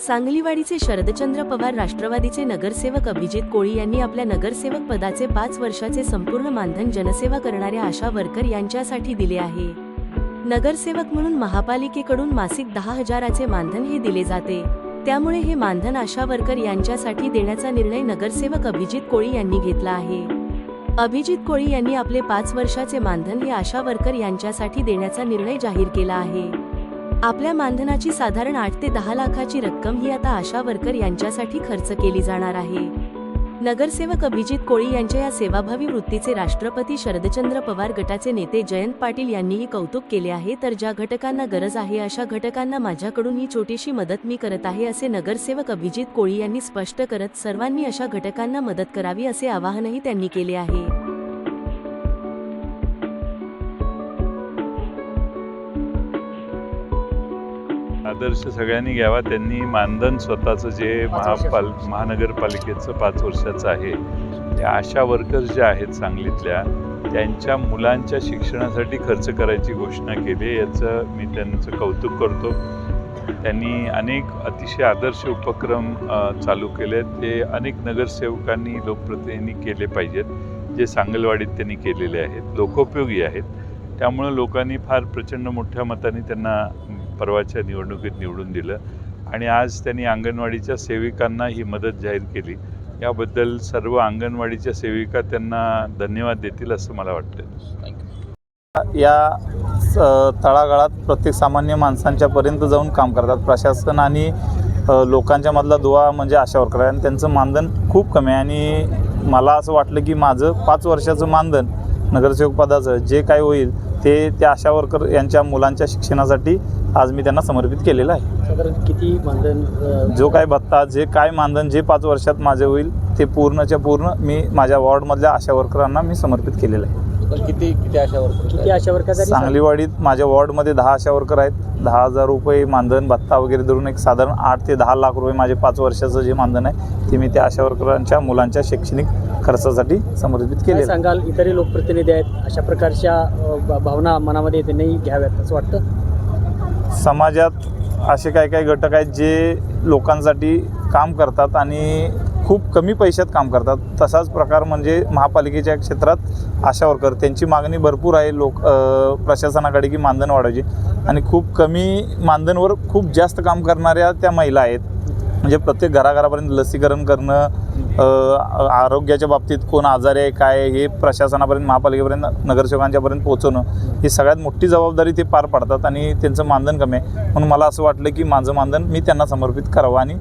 सांगलीवाडीचे शरदचंद्र पवार राष्ट्रवादीचे नगरसेवक अभिजित कोळी यांनी आपल्या नगरसेवक पदाचे 5 वर्षाचे संपूर्ण मानधन जनसेवा करणाऱ्या आशा वर्कर यांच्यासाठी दिले आहे। नगरसेवक म्हणून महापालिकेकडून मासिक 10,000चे मानधन हे दिले जाते, त्यामुळे हे मानधन आशा वर्कर यांच्यासाठी देण्याचा निर्णय नगरसेवक अभिजित कोळी यांनी घेतला आहे। अभिजित कोळी यांनी आपले 5 वर्षाचे मानधन हे आशा वर्कर यांच्यासाठी देण्याचा निर्णय जाहीर केला आहे। आपल्या मानधनाची साधारण 8 ते 10 लाखाची रक्कम ही आता आशा वर्कर यांच्यासाठी खर्च केली जाणार आहे। नगरसेवक अभिजित कोळी यांच्या या सेवाभावी वृत्तीचे राष्ट्रपती शरदचंद्र पवार गटाचे नेते जयंत पाटील यांनीही कौतुक केले आहे। तर ज्या घटकांना गरज आहे अशा घटकांना माझ्याकडून ही छोटीशी मदत मी करत आहे, असे नगरसेवक अभिजित कोळी यांनी स्पष्ट करत सर्वांनी अशा घटकांना मदत करावी असे आवाहनही त्यांनी केले आहे। आदर्श सगळ्यांनी घ्यावा। त्यांनी मानधन स्वतःचं जे महानगरपालिकेचं 5 वर्षाचं आहे ते आशा वर्कर्स जे आहेत सांगलीतल्या त्यांच्या मुलांच्या शिक्षणासाठी खर्च करायची घोषणा केली। याचं मी त्यांचं कौतुक करतो। त्यांनी अनेक अतिशय आदर्श उपक्रम चालू केले, ते अनेक नगरसेवकांनी लोकप्रतिनिधींनी केले पाहिजेत, जे सांगलवाडीत त्यांनी केलेले आहेत, लोकोपयोगी आहेत। त्यामुळे लोकांनी फार प्रचंड मोठ्या मताने त्यांना परवाच्या निवडणुकीत निवडून दिलं आणि आज त्यांनी अंगणवाडीच्या सेविकांना ही मदत जाहीर केली। याबद्दल सर्व अंगणवाडीच्या सेविका त्यांना धन्यवाद देतील असं मला वाटतं। या तळागाळात प्रत्येक सामान्य माणसांच्या पर्यंत जाऊन काम करतात। प्रशासन आणि लोकांच्या मधला दुवा म्हणजे आशा वर्कर आहे आणि त्यांचं मानधन खूप कमी आहे आणि मला असं वाटलं की माझं 5 वर्षाचं मानधन नगरसेवक पदाचं जे काय होईल ते त्या आशा वर्कर यांच्या मुलांच्या शिक्षणासाठी आज मी त्यांना समर्पित केलेलं आहे। साधारण किती मानधन जो काय भत्ता जे काय मानधन जे 5 वर्षात माझे होईल ते पूर्णच्या पूर्ण मी माझ्या वॉर्डमधल्या आशा वर्करांना मी समर्पित केलेलं आहे। किती आशा वर्कर सांगलीवाडीत माझ्या वॉर्डमध्ये 10 आशा वर्कर आहेत। 10,000 रुपये मानधन भत्ता वगैरे धरून एक साधारण 8 ते 10 लाख रुपये माझे 5 वर्षाचं जे मानधन आहे ते मी त्या आशा वर्करांच्या मुलांच्या शैक्षणिक खर्चासाठी समर्पित केले। सांगाल इतरही लोकप्रतिनिधी आहेत अशा प्रकारच्या भावना मनामध्ये त्यांनी घ्याव्यात असं वाटतं? समाजात असे काही घटक आहेत जे लोकांसाठी काम करतात आणि खूप कमी पैशात काम करतात। तसाच प्रकार म्हणजे महापालिकेच्या क्षेत्रात आशा वर्कर त्यांची मागणी भरपूर आहे प्रशासनाकडे की मानधन वाढवायची आणि खूप कमी मानधनवर खूप जास्त काम करणाऱ्या त्या महिला आहेत। म्हणजे प्रत्येक घराघरापर्यंत लसीकरण करणं, आरोग्याच्या बाबतीत कोण आजारी आहे काय हे प्रशासनापर्यंत महापालिकेपर्यंत नगरसेवकांच्यापर्यंत पोहोचवणं ही सगळ्यात मोठी जबाबदारी ते पार पाडतात आणि त्यांचं मानधन कमी आहे। म्हणून मला असं वाटलं की माझं मानधन मी त्यांना समर्पित करावं आणि